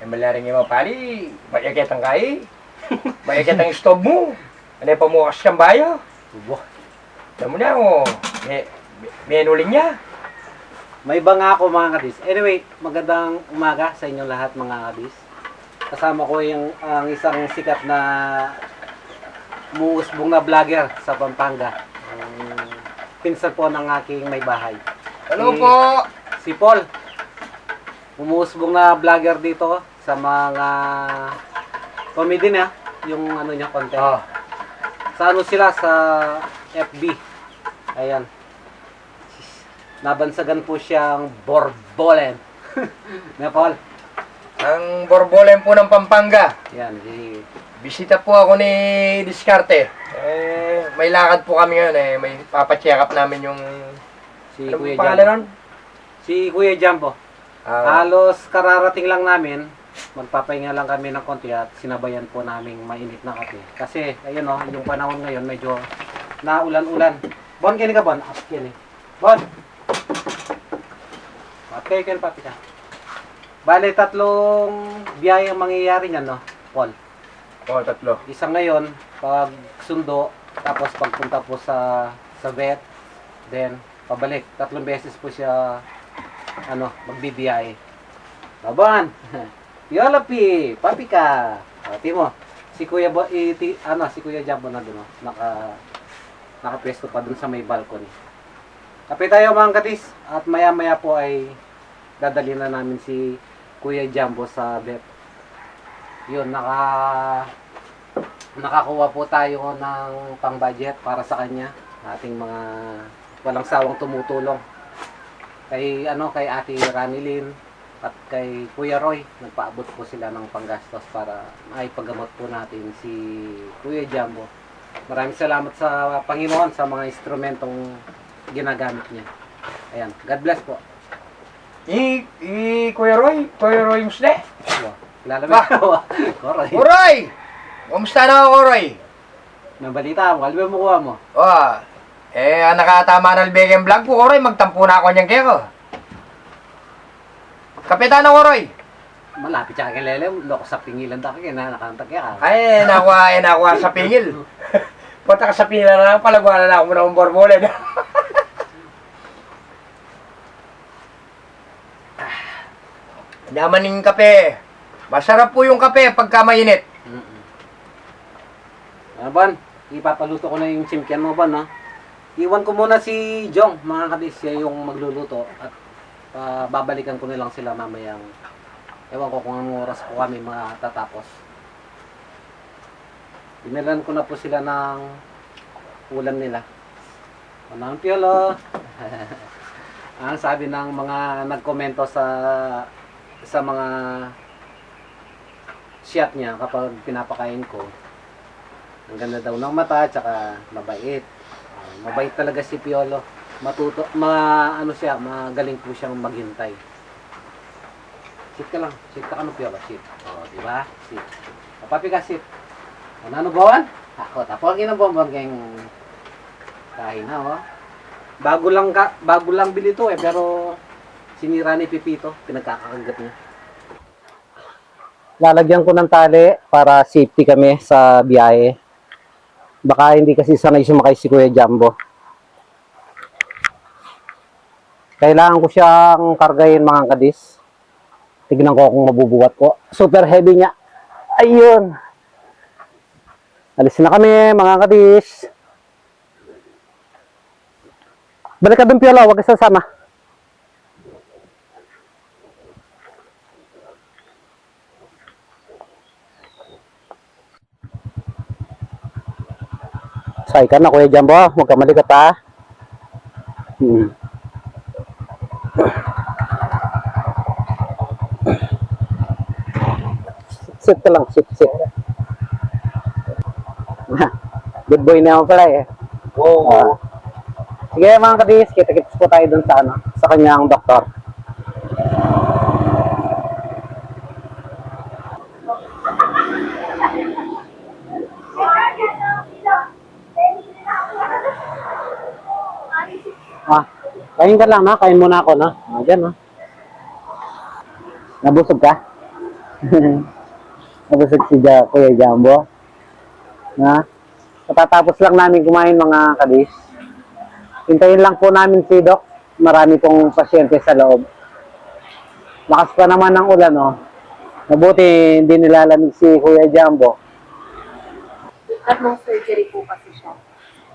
Malaring yung pali, bayakit ang kai. Bayakit ang stove mo. Ano pa mo kasi siyang bayo? Alam mo na, may nuling niya. May iba nga ako mga kadis. Anyway, magandang umaga sa inyong lahat mga kadis. Kasama ko ang isang sikat na umuusbong na vlogger sa Pampanga. Pinsan po ng aking may bahay. Hello po! Si Paul. Umuusbong na vlogger dito sa mga comedy na, yung ano niya, content. Sa ano sila, sa FB. Ayan. Nabansagan po siyang Borbolen. Na Paul? Ang Borbolen po ng Pampanga. Yan. Bisita po ako ni Discarte. May lakad po kami ngayon may papacheck up namin yung... Si ano Kuya pangalan Jambo. nun? Si Kuya Jambo. Halos kararating lang namin. Magpapahinga lang kami ng konti at sinabayan po namin mainit na kape. Kasi, ayun yung panahon ngayon medyo naulan-ulan. Bon, kini ka Bon? Kini. Bon! Okay, kini papi ka. Bale, 3 biyayang mangyayari niyan, no? Paul. Tatlo. Isa ngayon, pag sundo, tapos pagpunta po sa vet, then pabalik. 3 beses po siya magbibiyahe. Laban! Yolapi! Papi ka! Timo, si Kuya si Kuya Jambo na doon, nakapwesto pa dun sa may balcony. Kape tayo mga katis, at maya-maya po ay dadalhin na namin si Kuya Jambo sa vet. Yun, nakakuha po tayo ng pang-budget para sa kanya, ating mga walang sawang tumutulong. Kay Ate Ranilyn at kay Kuya Roy, nagpaabot po sila ng panggastos para maipaggamot po natin si Kuya Jambo. Maraming salamat sa Panginoon sa mga instrumentong ginagamit niya. Ayan, God bless po. Kuya Roy Musle. Lalabas ko. Koray. Roy! Kumusta na ako, Roy? May balita mo, kalbi mo kuha mo. Nakatama na Albegan vlog po, Roy. Magtampo na ako niyang keko. Kapitan ako, Roy. Malapit siya kay Lele, loko sa pingilan ta kaya nakantag ka. Nakuha sa pingil. Punta ka sa pingil na lang, palagwanan na ako muna ng Borbolen. Naman yung kape. Masarap po yung kape pagka mainit. Ban, ipapaluto ko na yung chimkian mo, Ban, ha? Iwan ko muna si Jong, mga kadis, siya yung magluluto. At babalikan ko na lang sila mamayang, ewan ko kung anong oras po kami matatapos. Binilan ko na po sila ng ulam nila. Anong piolo? Ang sabi ng mga nagkomento sa mga shot niya kapag pinapakain ko, ang ganda daw ng mata, tsaka mabait. Mabait talaga si Piolo. Magaling po siyang maghintay. Sit ka lang. Sit ka Piolo. Sit. Di ba? Sit. Papi ka, sit. Ano bawan? Ako, tapos ang bonbon kayong kain na, Bago lang bili to pero sinira ni Pipito, pinagkakagat niya. Lalagyan ko ng tali para safety kami sa biyahe. Baka hindi kasi sanay sumakay si Kuya Jambo. Kailangan ko siyang kargayin mga kadis. Tignan ko kung mabubuhat ko. Super heavy niya. Ayun. Alis na kami mga kadis. Balik ka dun, Piolo. Huwag ka sasama. Say ka na, Kuya Jambo. Huwag ka malikat, ha. Sit ka lang. Sit. Good boy na ako pala, eh. Wow. Sige mga kadis, kita-kits po tayo dun sa kanyang doktor. Kain ka lang, na. Kain muna ako, na. Diyan, na. Nabusog ka? Nabusog si Kuya Jumbo. Na? Katatapos lang namin kumain mga kadis. Hintayin lang po namin si Doc. Marami pong pasyente sa loob. Lakas pa naman ng ulan, oh. Mabuti hindi nilalamig si Kuya Jumbo. At mga surgery po kasi siya.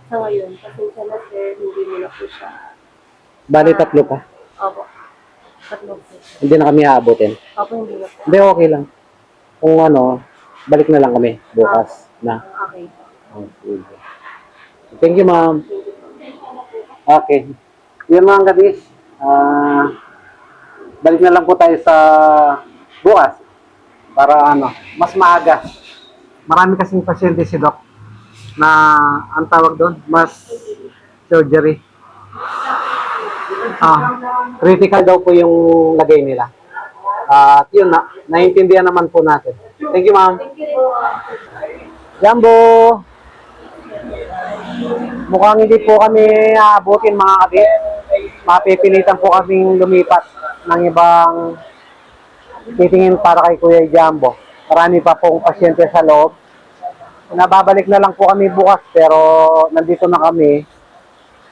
So ngayon, pasensya na sir, hindi mo na po siya. Bali, tatlo pa. Opo. Tatlong po. Hindi na kami aabutin. Opo, hindi na po. Hindi, okay lang. Kung ano, balik na lang kami bukas. Na. Okay. Okay. Thank you, ma'am. Okay. Yun mga kabis. Balik na lang po tayo sa bukas. Para ano, mas maaga. Marami kasing pasyente si Doc na ang tawag doon, mas surgery. Critical daw po yung lagay nila. At yun na, naiintindihan naman po natin. Thank you, ma'am. Jumbo! Mukhang hindi po kami aabutin mga kabit. Mapipilitan po kaming lumipat ng ibang titingin para kay Kuya Jumbo. Marami pa pong pasyente sa loob. Nababalik na lang po kami bukas pero nandito na kami.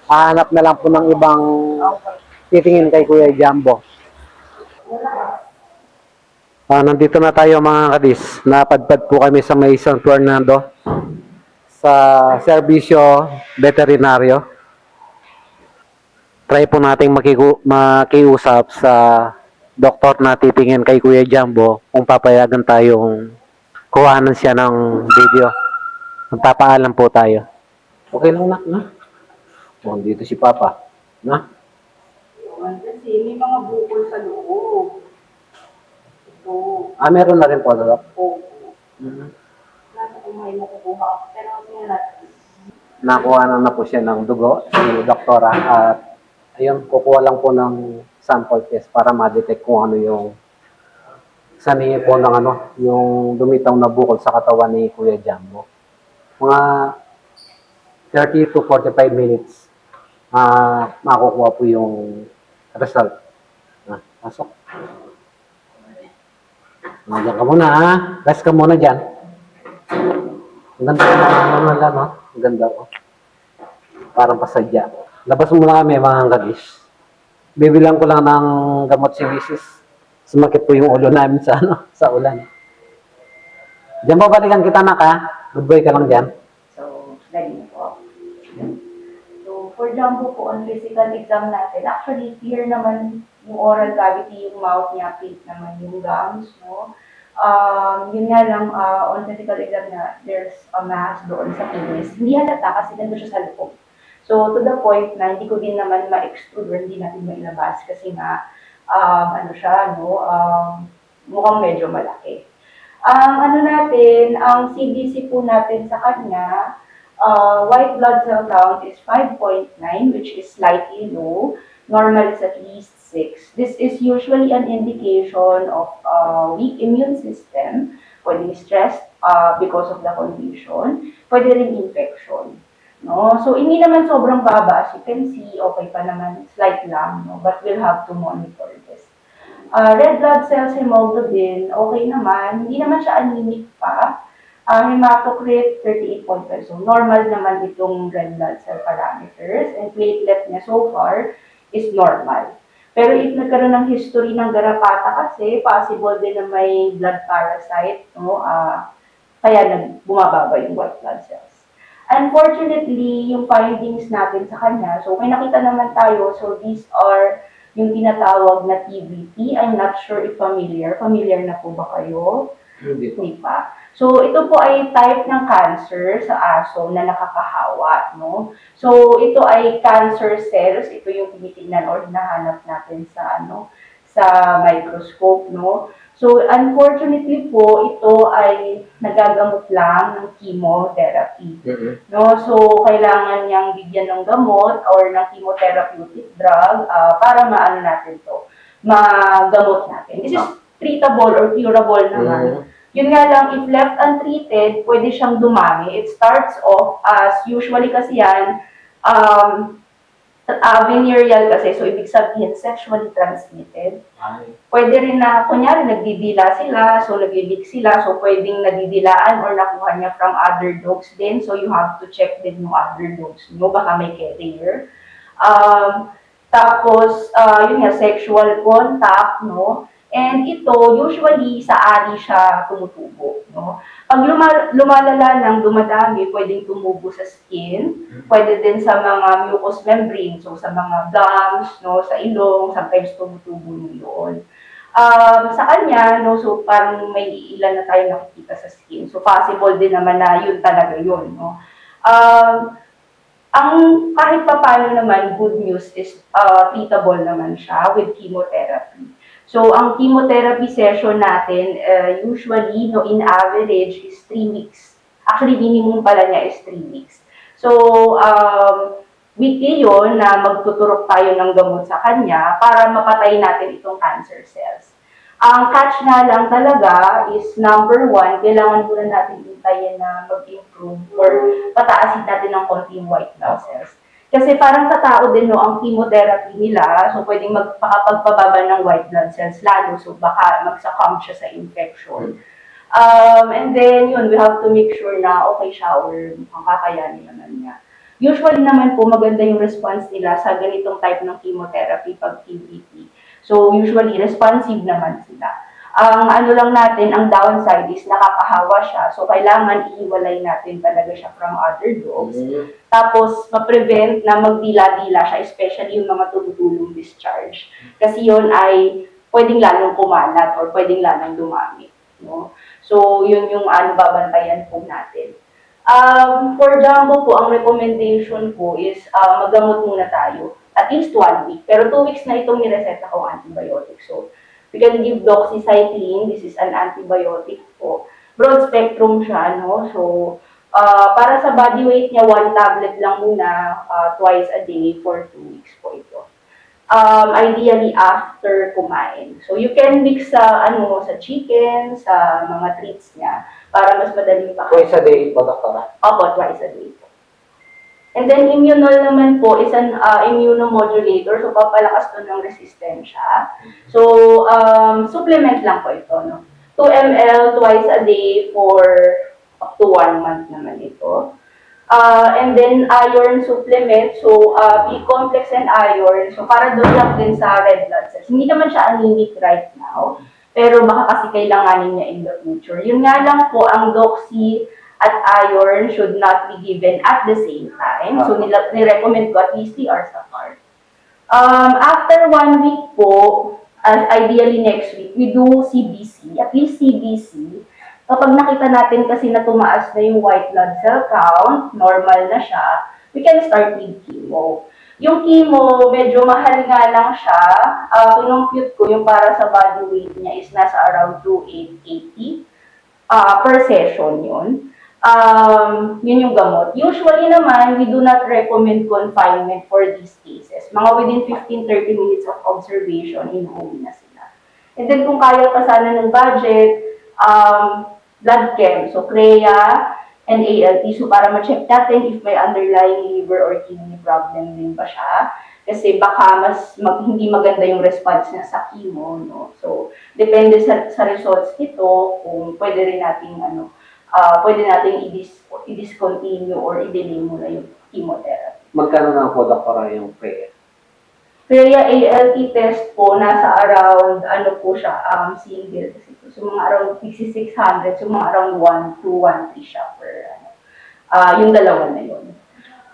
Hahanap na lang po ng ibang titingin kay Kuya Jumbo. Nandito na tayo mga kadis. Napadpad po kami sa may San Fernando sa serbisyo veterinaryo. Try po nating makiusap sa doktor na titingin kay Kuya Jumbo kung papayagan tayong kuhanan siya ng video. Magpapaalam po tayo. Okay lang na? Oh, dito si Papa. Na? Kasi may mga bukol sa loob. Ito. Meron na rin po, Doc. Po. Nasa kumain na kukuha ako. Pero may natin. Nakuha na po siya ng dugo, si doktora, at ayun, kukuha lang po ng sample test para ma-detect kung ano yung sanhi po ng ano, yung lumitaw na bukol sa katawan ni Kuya Jumbo. Mga 30 to 45 minutes, makukuha po yung result. Pasok. Diyan ka muna, ha? Rest ka muna dyan. Ang ganda ng ano, no? Ang ganda ko. Parang pasadya. Labas muna kami, mga kadis. Bibilang ko lang ng gamot si Mrs. Sumakit po yung ulo namin sa ano, sa ulan. Diyan babalikan kita na ka. Good boy ka lang dyan. So, galing po. So, for Jumbo po, on physical exam natin, actually, clear naman yung oral cavity, yung mouth niya, pink naman yung gums, no? Yun nga lang, on physical exam na, there's a mass doon sa penis. Hindi halata kasi nandun siya sa loob. So, to the point na hindi ko din naman ma-extrude or hindi natin mailabas kasi nga, ano siya, no? Mukhang medyo malaki. Ano natin, ang CBC po natin sa kanya, white blood cell count is 5.9, which is slightly low. Normal is at least 6. This is usually an indication of weak immune system. Pwede stressed because of the condition. Pwede rin infection. No? So, hindi naman sobrang baba. As you can see, okay pa naman, slight lang. No? But we'll have to monitor this. Red blood cells, hemoglobin, okay naman. Hindi naman siya anemic pa. Hematocrit, 38.5. So, normal naman itong red blood cell parameters. And platelet niya so far is normal. Pero if nagkaroon ng history ng garapata kasi, possible din na may blood parasite, no? Kaya bumababa yung white blood cells. Unfortunately, yung findings natin sa kanya, so may nakita naman tayo, so these are yung tinatawag na TVT. I'm not sure if familiar. Familiar na po ba kayo? Hindi pa. So, ito po ay type ng cancer sa aso na nakakahawa, no? So, ito ay cancer cells. Ito yung tinitingnan or hinahanap natin sa, sa microscope, no? So, unfortunately po, ito ay nagagamot lang ng chemotherapy. No? So, kailangan niyang bigyan ng gamot or ng chemotherapeutic drug para maano natin to, magamot natin. This is treatable or curable naman. Yun nga lang, if left untreated, pwede siyang dumami. It starts off as, usually kasi yan, Venereal kasi, so ibig sabihin sexually transmitted. Pwede rin na, kunyari, nagdidila sila, so naglibig sila, so pwedeng nadidilaan or nakuha niya from other dogs din. So you have to check din yung other dogs mo, baka may carrier. Tapos, yun nga, sexual contact, no? And ito, usually, sa ari siya tumutubo, no? Pag lumalala ng dumadami, pwedeng tumubo sa skin, pwede din sa mga mucous membrane, so sa mga gums, no, sa ilong, sometimes tumutubo yun. Sa kanya, no, so parang may ilan na tayo nakikita sa skin. So possible din naman na yun talaga yun, no. Ang kahit pa paano naman, good news is treatable naman siya with chemotherapy. So, ang chemotherapy session natin, usually, no, in average, is 3 weeks. Actually, minimum pala niya is 3 weeks. So, weekly yun na magtuturok tayo ng gamot sa kanya para mapatay natin itong cancer cells. Ang catch na lang talaga is number 1, kailangan muna natin hintayin na mag-improve or pataasin natin ng konting white blood cells. Kasi parang sa tao din, no, ang chemotherapy nila, so pwedeng magpapagpababa ng white blood cells lalo, so baka magsacom siya sa infection. And then, yun, we have to make sure na okay siya or mukhang kakayanin naman niya. Usually naman po, maganda yung response nila sa ganitong type ng chemotherapy pag PBT. So, usually, responsive naman sila. Ang ano lang natin, ang downside is nakakahawa siya. So, kailangan ihiwalay natin talaga siya from other dogs. Tapos, ma-prevent na magdila-dila siya, especially yung mga tumutulong discharge. Kasi yun ay pwedeng lalong kumalat or pwedeng lalong dumami. No? So, yun yung babantayan po natin. For Jumbo po, ang recommendation po is maggamot muna tayo. At least 1 week. Pero 2 weeks na itong nireseta kong antibiotic. So, we can give doxycycline. This is an antibiotic po. Broad spectrum siya, no? So, para sa body weight niya, 1 tablet lang muna twice a day for 2 weeks po ito. Ideally after kumain. So, you can mix sa chicken, sa mga treats niya para mas madali pa. Twice a day po, Doktora? Opo, twice a day po. And then, immunol naman po is an immunomodulator. So, papalakas to ng resistensya. So, supplement lang po ito, no? 2 ml twice a day for up to 1 month naman ito. And then, iron supplement. So, B-complex and iron. So, para doon lang din sa red blood cells. Hindi naman siya anemic right now. Pero baka kasi kailanganin niya in the future. Yun nga lang po, ang doxy at iron should not be given at the same time. So, nirecommend ko at least 3 hours apart. After 1 week po, ideally next week, we do CBC, at least CBC. Kapag nakita natin kasi na tumaas na yung white blood cell count, normal na siya, we can start with chemo. Yung chemo, medyo mahal nga lang siya. Kinumpute ko yung para sa body weight niya is nasa around 2,880 per session yun. Yun yung gamot. Usually naman, we do not recommend confinement for these cases. Mga within 15-30 minutes of observation, inuwi na sila. And then kung kaya pa sana ng budget, blood chem, so CREA and ALT, so para ma-check natin if may underlying liver or kidney problem din ba siya. Kasi baka hindi maganda yung response niya sa chemo, no? So, depende sa results nito, kung pwede rin natin pwede natin i-discontinue or i-delay muna yung chemotherapy. Magkano na po, Doktora, yung CREA? CREA ALT test po, nasa around, po siya, single. So, mga around 6,600, so mga around 1,213 siya per, yung dalawa na yun.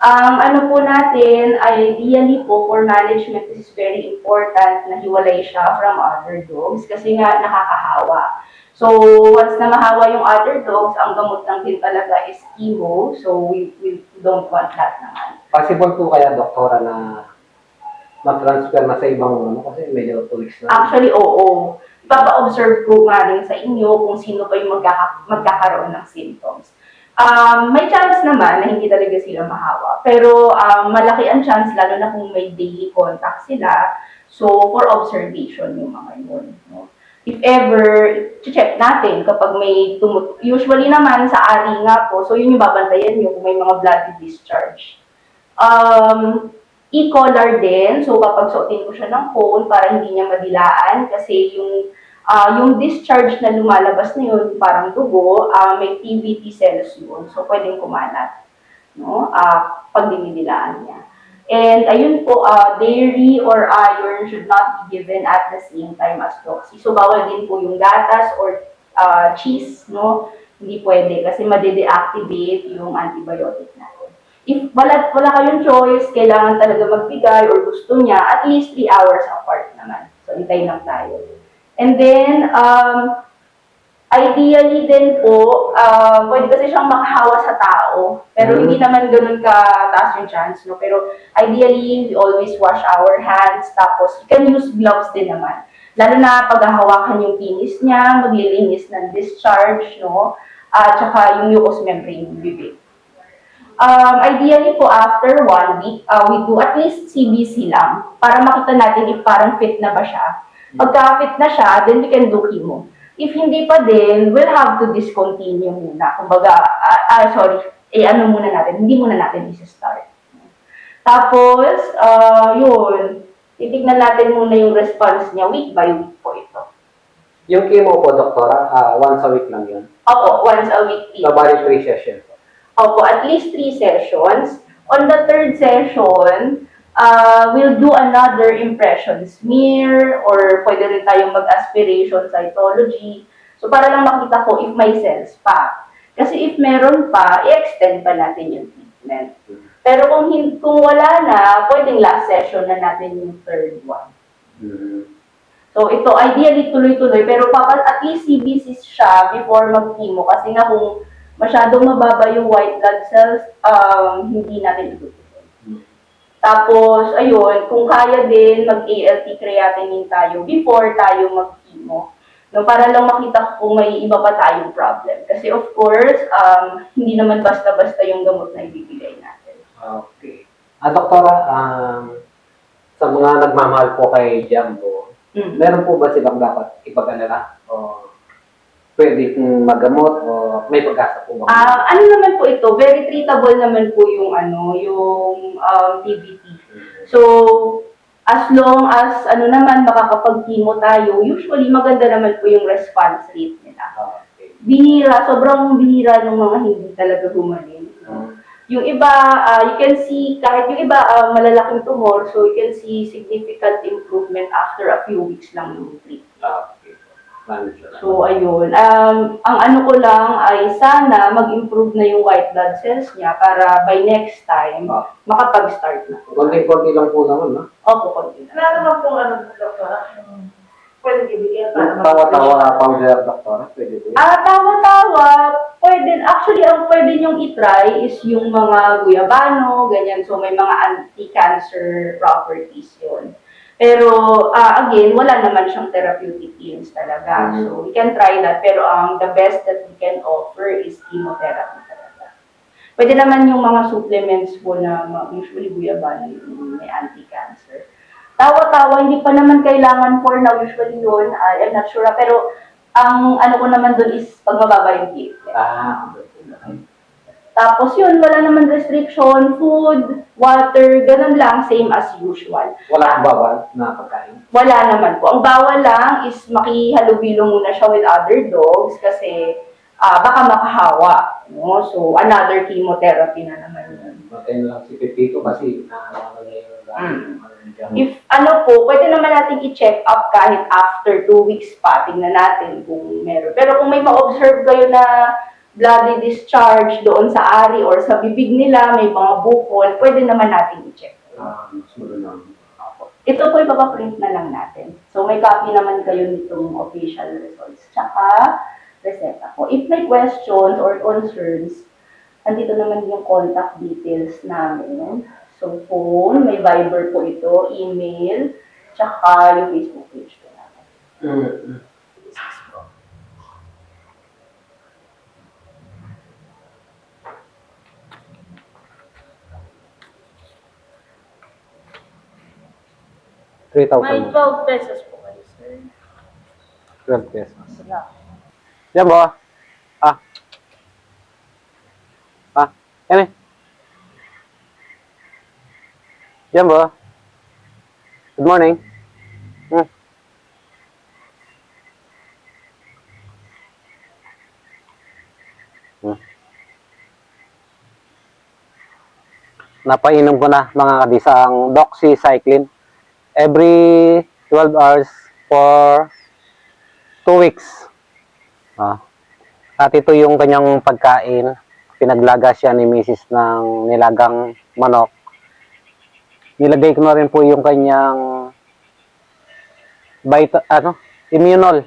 Ang po natin, ideally po, for management, this is very important na hiwalay siya from other dogs kasi nga nakakahawa. So, once na mahawa yung other dogs, ang gamot lang din talaga is chemo. So, we don't want that naman. Possible po kaya, Doktora, na ma-transfer na sa ibang kasi medyo 2 weeks na. Actually, oo. Papa-observe ko nga rin sa inyo kung sino pa yung magkakaroon ng symptoms. May chance naman na hindi talaga sila mahawa. Pero malaki ang chance, lalo na kung may daily contact sila. So, for observation yung mga yun. No? If ever, check natin kapag may usually naman sa ari nga po, so yun yung babantayan nyo kung may mga bloody discharge. E-collar din. So, kapag suotin ko siya ng cone para hindi niya madilaan kasi yung discharge na lumalabas na yun, parang dugo, may TBT cells yun. So, pwedeng kumalat, no? Pag dinidilaan niya. And ayun po, dairy or iron should not be given at the same time as doxy. So, bawal din po yung gatas or cheese, no? Hindi pwede kasi made-deactivate yung antibiotic natin. If wala kayong choice, kailangan talaga magbigay or gusto niya, at least 3 hours apart naman. So, hintay lang tayo. And then, ideally din po, pwede kasi siyang makahawa sa tao. Pero hindi naman ganun ka-taas yung chance, no? Pero ideally, we always wash our hands. Tapos, you can use gloves din naman. Lalo na paghahawakan yung penis niya, maglilinis ng discharge, no? At saka yung mucous membrane ng bibig. Ideally po, after 1 week, we do at least CBC lang para makita natin if parang fit na ba siya. Pagka fit na siya, then we can do chemo. If hindi pa din, we'll have to discontinue muna. Kumbaga, ano muna natin, hindi muna natin isa-start. Tapos, yun, titignan natin muna yung response niya week by week po ito. Yung chemo po, doktora, once a week lang yun? Opo, once a week. So, bali 3 sessions. Opo, at least 3 sessions. On the 3rd session, we'll do another impression smear or pwede rin tayong mag-aspiration cytology. So, para lang makita ko if may cells pa. Kasi if meron pa, i-extend pa natin yung treatment. Pero kung wala na, pwedeng last session na natin yung 3rd one. So, ito, ideally tuloy-tuloy, pero at least CBC siya before mag-chemo kasi nga kung masyadong mababa yung white blood cells, hindi natin itutuloy. Tapos, ayun, kung kaya din, mag-ALT creatinine tayo before tayo mag-chemo. No, para lang makita kung may iba pa tayong problem. Kasi of course, hindi naman basta-basta yung gamot na ibibigay natin. Okay. Doktora, sa mga nagmamahal po kay Jumbo, meron po ba silang dapat ipag-alala? O pwede kong magamot o may pag-asa po ba? Ano naman po ito, very treatable naman po yung TBT. So, as long as makakapag-chemo tayo, usually maganda naman po yung response rate nila. Okay. Bihira, sobrang bihira ng mga hindi talaga gumaling. Yung iba, you can see, kahit yung iba malalaking tumor, so you can see significant improvement after a few weeks lang ng treatment. Okay. So, ayun. Ang ano ko lang ay sana mag-improve na yung white blood cells niya para by next time, makapag-start na. Konting-konti lang po naman, no? Opo, konti na. Wala naman pong doktora. Pwede ibigay para Tawa-tawa powder, doktora. Pwede po. Tawa-tawa, pwede. Actually, ang pwede niyong itry is yung mga guyabano, ganyan. So, may mga anti-cancer properties yun. Pero, again, wala naman siyang therapeutic use talaga. So, we can try that. Pero, the best that we can offer is chemotherapy talaga. Pwede naman yung mga supplements po na usually guyabano yung may anti-cancer. Tawa-tawa, hindi pa naman kailangan for now. Usually yun, I'm not sure. Pero, ang ano ko naman dun is pag mababa yung platelet. Tapos yun, wala naman restriction, food, water, ganun lang, same as usual. Wala kang bawal na pagkain? Wala naman po. Ang bawal lang is makihalubilo muna siya with other dogs kasi baka makahawa. No? So, another chemotherapy na naman yun. Matayin lang si Pepito kasi naalala niya yung If pwede naman natin i-check up kahit after 2 weeks pa, tingnan natin kung meron. Pero kung may ma-observe kayo na bloody discharge doon sa ari or sa bibig nila, may mga bukol, pwede naman natin i-check. Ito po ipapaprint na lang natin. So may copy naman kayo nitong official results. Tsaka, reseta po. If may questions or concerns, andito naman yung contact details namin. So phone, may Viber po ito, email, tsaka yung Facebook page po natin. 3,000. May 12 pesos po kayo, sir. 12 pesos. Yan ba? Yan eh. Jumbo. Good morning. Hmm. Hmm. Napainom ko na mga kadis ang doxycycline every 12 hours for 2 weeks. At ito yung kanyang pagkain. Pinaglaga siya ni Mrs. ng nilagang manok. Nilagay ko na rin po yung kanyang Immunol.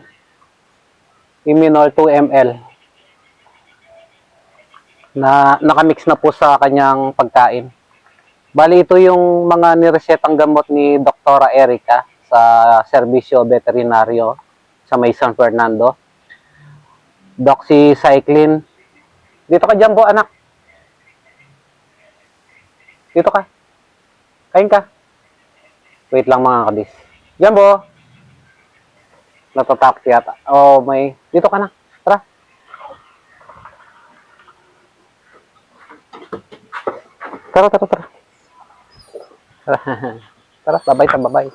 Immunol 2 ml. Na nakamix na po sa kanyang pagkain. Bali, ito yung mga niresetang gamot ni Dr. Erica sa Serbisyo Veterinaryo sa may San Fernando. Doxycycline. Dito ka, Jumbo, anak. Dito ka. Kain ka. Wait lang mga kadis. Jumbo. Natatakot yata. Oh, may... Dito ka na. Tara. Tara. Tara, babay.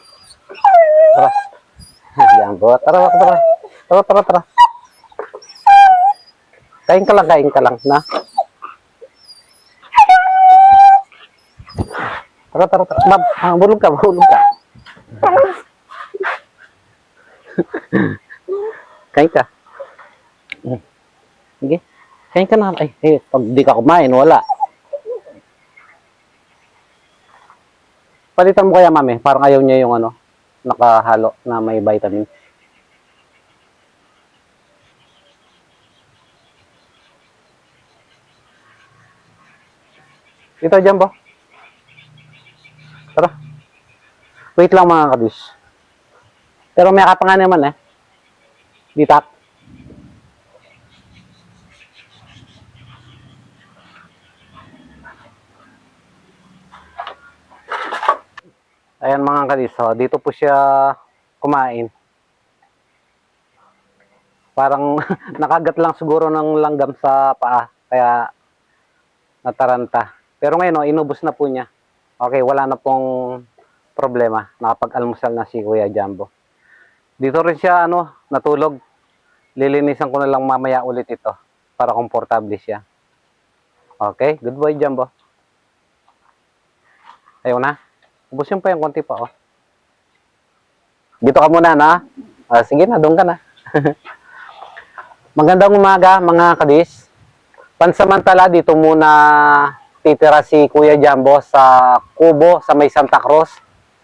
Tara. Jumbo. Tara. Kain ka lang, na. Tara. Ma'am, bulog ka. Kain ka. Sige. Kain ka na. Pag di ka kumain, wala. Palitan mo kaya, mami. Parang ayaw niya yung nakahalo na may vitamin. Ito, Jumbo. Tara. Wait lang mga kadis. Pero may kapanga naman Ditap. Ayan mga kadis. So, dito po siya kumain. Parang nakagat lang siguro ng langgam sa paa. Kaya nataranta. Pero ngayon, inubos na po niya. Okay, wala na pong problema. Nakapag-almusal na si Kuya Jumbo. Dito rin siya, natulog. Lilinisan ko na lang mamaya ulit ito para komportable siya. Okay, good boy, Jumbo. Ayaw na. Ubusin pa yung konti pa, Dito ka muna, na. Sige na, doon ka na. Magandang umaga, mga kadis. Pansamantala, dito muna titira si Kuya Jumbo sa kubo sa may Santa Cruz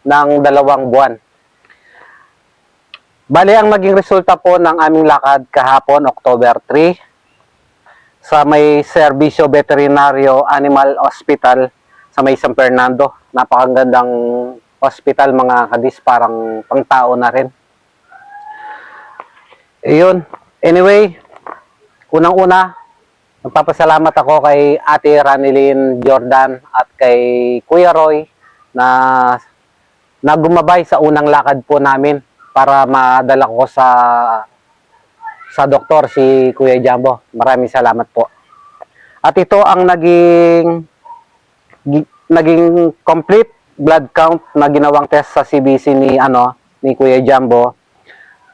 ng 2 buwan. Bali, ang naging resulta po ng aming lakad kahapon, October 3, sa may Serbisyo Veterinaryo Animal Hospital sa may San Fernando. Napakagandang hospital, mga kadis, parang pangtao na rin. Ayun. Anyway, unang-una, nagpapasalamat ako kay Ate Ranilyn Jordan at kay Kuya Roy na gumabay sa unang lakad po namin para madala ko sa doktor si Kuya Jumbo. Maraming salamat po. At ito ang naging complete blood count na ginawang test sa CBC ni Kuya Jumbo.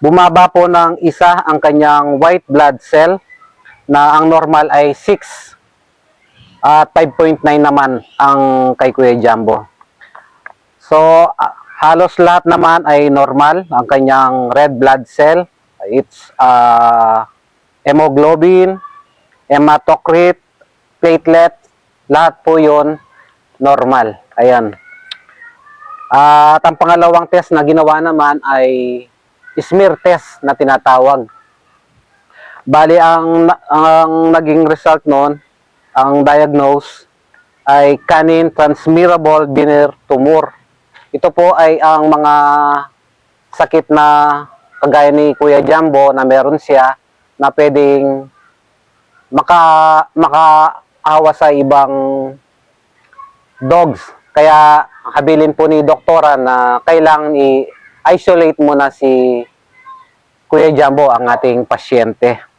Bumaba po ng 1 ang kanyang white blood cell na ang normal ay 6 at 5.9 naman ang kay Kuya Jumbo. So, halos lahat naman ay normal. Ang kanyang red blood cell, it's hemoglobin, hematocrit, platelet, lahat po yon normal. Ayan. At ang pangalawang test na ginawa naman ay smear test na tinatawag. Bali, ang naging result noon, ang diagnose ay canine transmissible venereal tumor. Ito po ay ang mga sakit na kagaya ni Kuya Jumbo na meron siya na pwedeng makaawa sa ibang dogs. Kaya habilin po ni doktora na kailangan i-isolate muna si Kuya Jumbo, ang ating pasyente.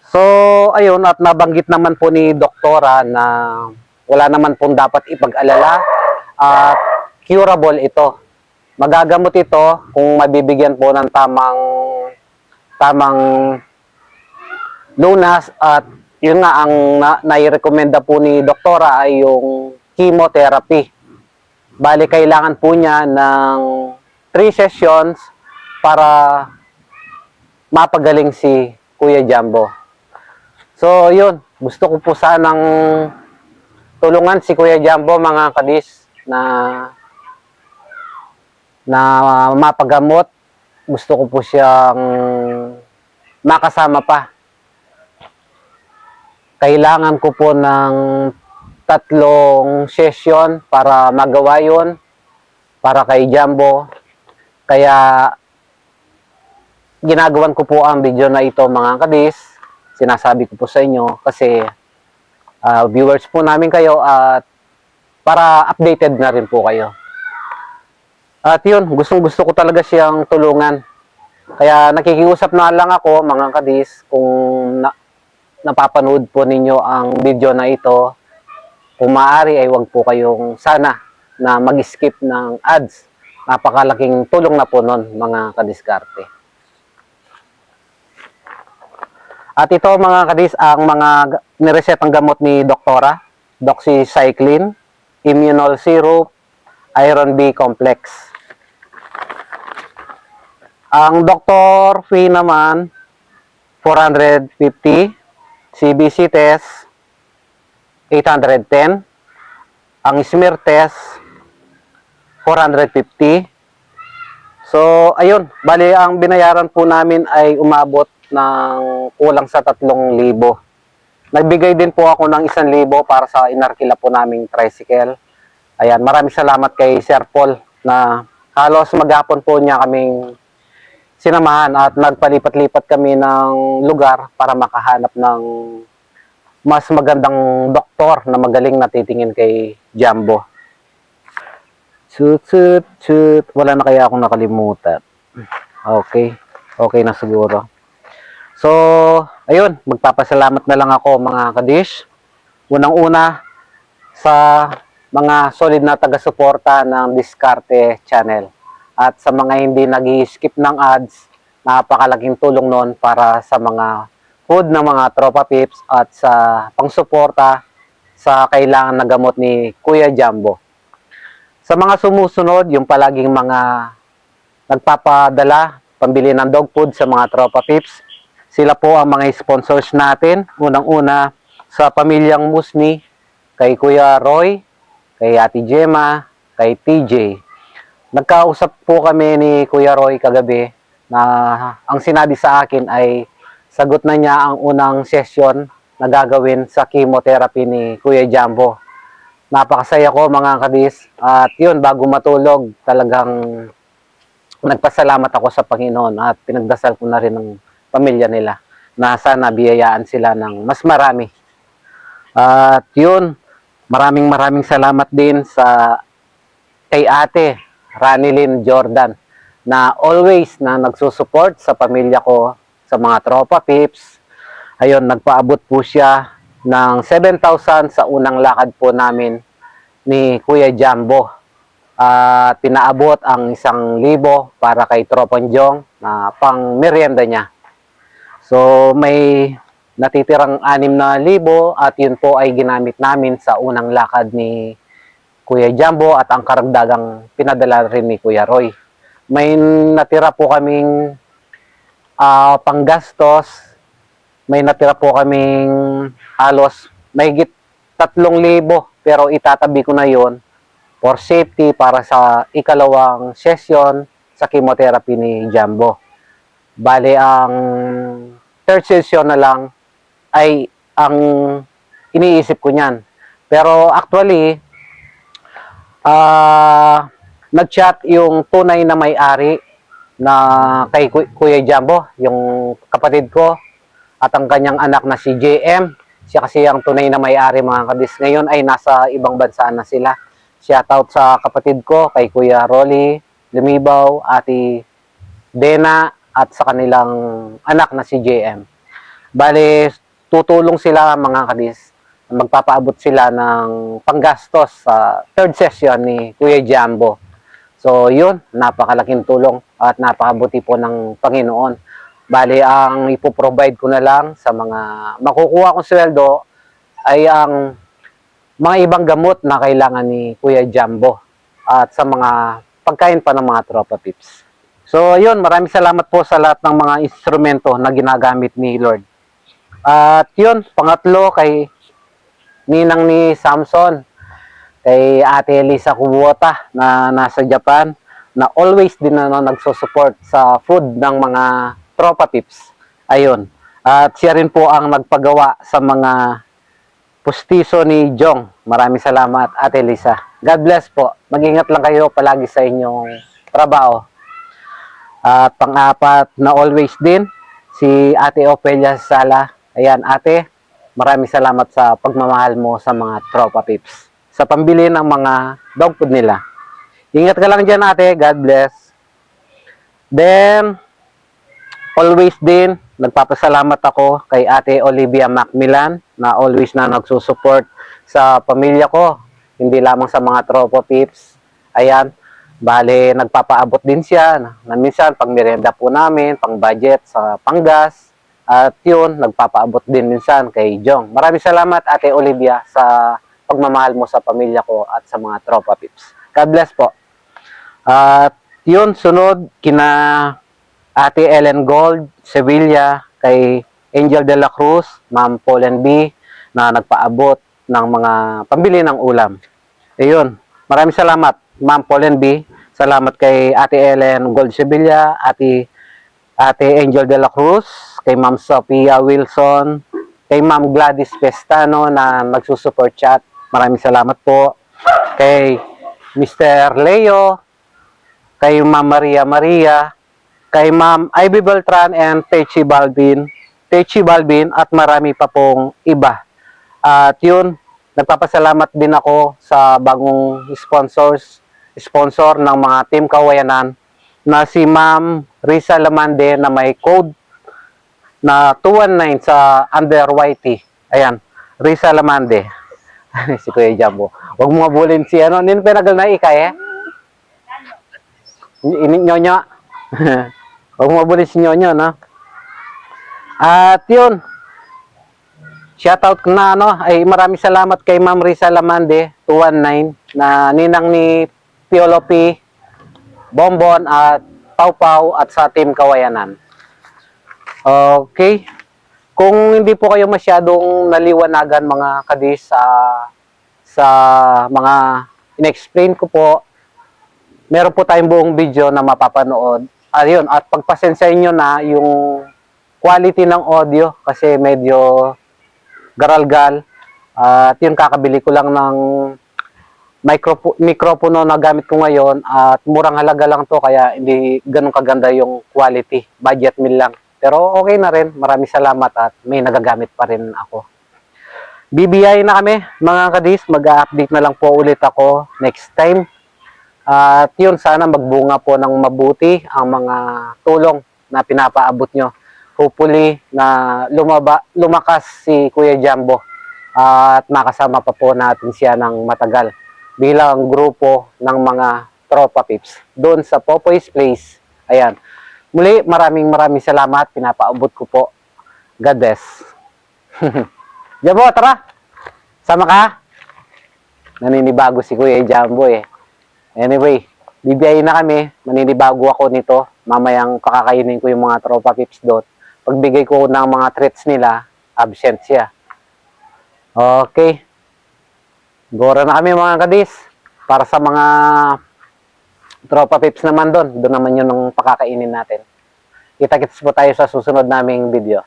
So, ayun, at nabanggit naman po ni doktora na wala naman pong dapat ipag-alala at curable ito. Magagamot ito kung mabibigyan po ng tamang lunas, at yun nga ang nai-recommenda po ni doktora ay yung chemotherapy. Bali, kailangan po niya ng 3 sessions para mapagaling si Kuya Jambo. So, yun. Gusto ko po sanang tulungan si Kuya Jambo, mga kadis, na mapagamot. Gusto ko po siyang makasama pa. Kailangan ko po ng 3 session para magawa yun para kay Jambo. Kaya ginagawan ko po ang video na ito, mga kadis. Sinasabi ko po sa inyo kasi viewers po namin kayo at para updated na rin po kayo. At yun, gustong-gusto ko talaga siyang tulungan. Kaya nakikiusap na lang ako, mga kadis, kung napapanood po ninyo ang video na ito, kung maaari ay wag po kayong sana na mag-skip ng ads. Napakalaking tulong na po nun, mga kadiskarte. At ito, mga kadis, ang mga niresetang gamot ni Doktora: doxycycline, immunol syrup, iron B complex. Ang Dr. fee naman, 450, CBC test, 810, ang smear test, 450. So, ayun, bali ang binayaran po namin ay umabot ng kulang sa 3,000. Nagbigay din po ako ng 1,000 para sa inarkila po naming tricycle. Ayan, maraming salamat kay Sir Paul na halos maghapon po niya kaming sinamahan at nagpalipat-lipat kami ng lugar para makahanap ng mas magandang doktor na magaling na titingin kay Jambo. Chut. Wala na kaya akong nakalimutan. Okay. Okay na siguro. So, ayun. Magpapasalamat na lang ako, mga kadish. Unang-una sa mga solid na taga-suporta ng Diskarte Channel. At sa mga hindi nag-skip ng ads, napakalaking tulong nun para sa mga food ng mga tropa pips at sa pangsuporta sa kailangan na gamot ni Kuya Jambo. Sa mga sumusunod, yung palaging mga nagpapadala, pambili ng dog food sa mga tropa pips, sila po ang mga sponsors natin. Unang-una sa pamilyang Musni, kay Kuya Roy, kay Ate Gemma, kay TJ. Nagkausap po kami ni Kuya Roy kagabi na ang sinabi sa akin ay sagot na niya ang unang session na gagawin sa chemotherapy ni Kuya Jambo. Napakasaya ko, mga kadis. At yun, bago matulog, talagang nagpasalamat ako sa Panginoon at pinagdasal ko na rin ng pamilya nila na sana biyayaan sila ng mas marami. At yun, maraming salamat din sa kay Ate Ranilyn Jordan na always na nagsusupport sa pamilya ko, sa mga tropa pips. Ayun, nagpaabot po siya ng 7,000 sa unang lakad po namin ni Kuya Jambo. At pinaabot ang 1,000 para kay Tropang Jong na pang merienda niya. So, may natitirang 6,000 at yun po ay ginamit namin sa unang lakad ni Kuya Jambo at ang karagdagang pinadala rin ni Kuya Roy. May natira po kaming panggastos, may natira po kaming halos mahigit 3,000, pero itatabi ko na yon for safety para sa ikalawang session sa chemotherapy ni Jambo. Bale, ang third session na lang ay ang iniisip ko niyan. Pero actually, nag-chat yung tunay na may-ari na kay Kuya Jambo, yung kapatid ko, at ang kanyang anak na si JM. Siya kasi ang tunay na may-ari, mga kadis. Ngayon ay nasa ibang bansa na sila. Shoutout sa kapatid ko, kay Kuya Rolly Lumibaw, Ate Dena, at sa kanilang anak na si JM. Bale, tutulong sila, mga kadis, magpapaabot sila ng panggastos sa third session ni Kuya Jambo. So yun, napakalaking tulong at napakabuti po ng Panginoon. Bali, ang ipoprovide ko na lang sa mga makukuha kong sweldo ay ang mga ibang gamot na kailangan ni Kuya Jambo at sa mga pagkain pa ng mga tropa pips. So yun, maraming salamat po sa lahat ng mga instrumento na ginagamit ni Lord. At yun, pangatlo kay ninang ni Samson, kay Ate Elisa Kubota na nasa Japan, na always din na nagsusupport sa food ng mga tropa pips. Ayun. At siya rin po ang nagpagawa sa mga pustiso ni Jong. Maraming salamat, Ate Elisa. God bless po. Mag-ingat lang kayo palagi sa inyong trabaho. At pang-apat na always din, si Ate Opelia Sala. Ayan, ate, maraming salamat sa pagmamahal mo sa mga tropa pips. Sa pambili ng mga dog food nila. Ingat ka lang dyan, ate. God bless. Then, always din, nagpapasalamat ako kay Ate Olivia Macmillan na always na nagsusupport sa pamilya ko. Hindi lamang sa mga tropa pips. Ayan, bale, nagpapaabot din siya na minsan pang merienda po namin, pang budget sa panggas. At yun, nagpapaabot din minsan kay Jong. Maraming salamat, Ate Olivia, sa pagmamahal mo sa pamilya ko at sa mga tropa pips. God bless po. At yun, sunod, kina Ate Ellen Gold, Sevilla, kay Angel de la Cruz, Ma'am Pauline B, na nagpaabot ng mga pambili ng ulam. Ayun, maraming salamat, Ma'am Pauline B. Salamat kay Ate Ellen Gold Sevilla, Ate Angel de la Cruz, kay Ma'am Sophia Wilson, kay Ma'am Gladys Pestano na nagsusupport chat. Maraming salamat po. Kay Mr. Leo, kay Ma'am Maria, kay Ma'am Ivy Beltran and Techi Balvin, at marami pa pong iba. At yun, nagpapasalamat din ako sa bagong sponsor ng mga Team Kawayanan na si Ma'am Risa Lamande na may code na 219 sa under YT. Ayan, Risa Lamande. Si Kuya Jambo. Huwag mo mabulin si ano. Nino pinagal na ikay eh? Nyonyo. Huwag mo mabulin si Nyonyo, no? At yun, shoutout ko na ano, ay maraming salamat kay Ma'am Risa Lamande, 219, na ninang ni Piolo P, Bonbon at Pau Pau at sa Team Kawayanan. Okay. Kung hindi po kayo masyadong naliwanagan mga kadis sa mga in-explain ko po, meron po tayong buong video na mapapanood. Ayun, at pagpasensyahin nyo na yung quality ng audio kasi medyo garalgal. At yun, kakabili ko lang ng mikropono na gamit ko ngayon at murang halaga lang to kaya hindi ganun kaganda yung quality. Budget meal lang. Pero okay na rin. Maraming salamat at may nagagamit pa rin ako. BBI na kami mga kadis. Mag-update na lang po ulit ako next time. At yun, sana magbunga po ng mabuti ang mga tulong na pinapaabot nyo. Hopefully na lumakas si Kuya Jambo at makasama pa po natin siya ng matagal bilang grupo ng mga tropa pips doon sa Popoy's Place. Ayan. Muli, maraming salamat. Pinapaabot ko po. God bless. Jambo, tara! Sama ka? Naninibago si Kuya Jambo eh. Anyway, bibiyahin na kami. Maninibago ako nito. Mamayang pakakainin ko yung mga tropa pips doon. Pagbigay ko ng mga treats nila, absent siya. Okay. Gora na kami mga kadis. Para sa mga tropa pips naman doon. Doon naman yun ang pakakainin natin. Kita-kits po tayo sa susunod naming video.